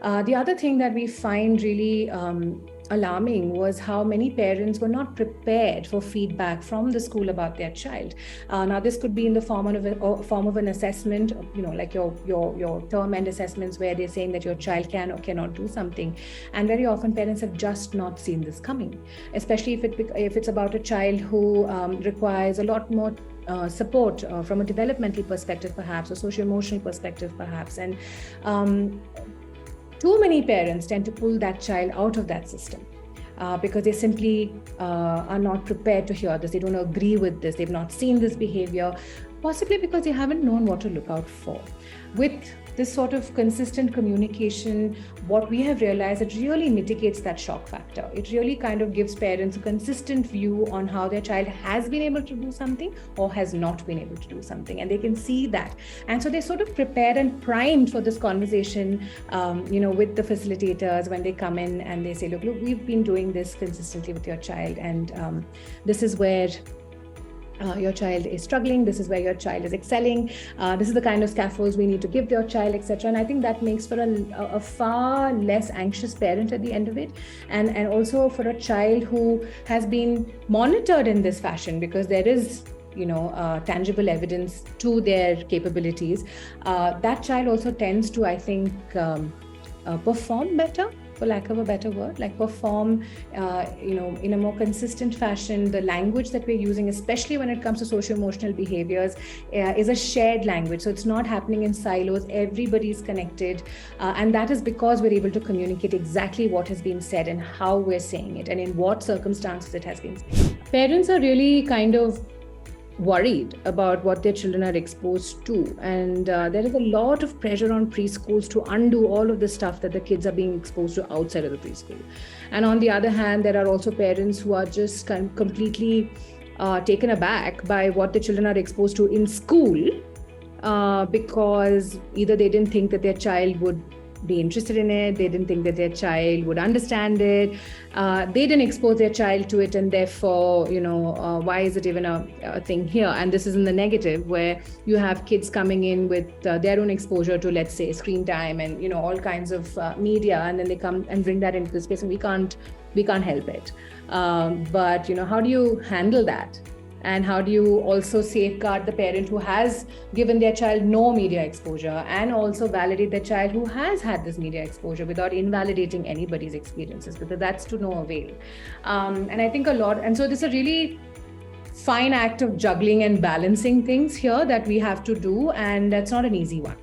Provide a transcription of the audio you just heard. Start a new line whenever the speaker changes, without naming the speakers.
The other thing that we find really alarming was how many parents were not prepared for feedback from the school about their child. Now, this could be in the form of an assessment, like your term end assessments, where they're saying that your child can or cannot do something, and very often parents have just not seen this coming, especially if it's about a child who requires a lot more support from a developmental perspective, perhaps, or socio-emotional perspective, perhaps, and too many parents tend to pull that child out of that system because they simply are not prepared to hear this. They don't agree with this. They've not seen this behavior, possibly because they haven't known what to look out for. With this sort of consistent communication, what we have realized, it really mitigates that shock factor. It really kind of gives parents a consistent view on how their child has been able to do something or has not been able to do something, and they can see that. And so they're sort of prepared and primed for this conversation, with the facilitators when they come in and they say, look, we've been doing this consistently with your child, and this is where your child is struggling, this is where your child is excelling, this is the kind of scaffolds we need to give your child, etc. And I think that makes for a far less anxious parent at the end of it, and also for a child who has been monitored in this fashion, because there is tangible evidence to their capabilities. That child also tends to, I think, perform better, for lack of a better word, like perform, in a more consistent fashion. The language that we're using, especially when it comes to socio-emotional behaviors, is a shared language. So it's not happening in silos. Everybody's connected. And that is because we're able to communicate exactly what has been said and how we're saying it and in what circumstances it has been said. Parents are really kind of worried about what their children are exposed to, and there is a lot of pressure on preschools to undo all of the stuff that the kids are being exposed to outside of the preschool. And on the other hand, there are also parents who are just completely taken aback by what the children are exposed to in school, because either they didn't think that their child would be interested in it, they didn't think that their child would understand it, they didn't expose their child to it, and therefore, why is it even a thing here? And this is in the negative, where you have kids coming in with their own exposure to, let's say, screen time and all kinds of media, and then they come and bring that into the space, and we can't help it. But how do you handle that? And how do you also safeguard the parent who has given their child no media exposure, and also validate the child who has had this media exposure without invalidating anybody's experiences, because that's to no avail. And I think and so this is a really fine act of juggling and balancing things here that we have to do, and that's not an easy one.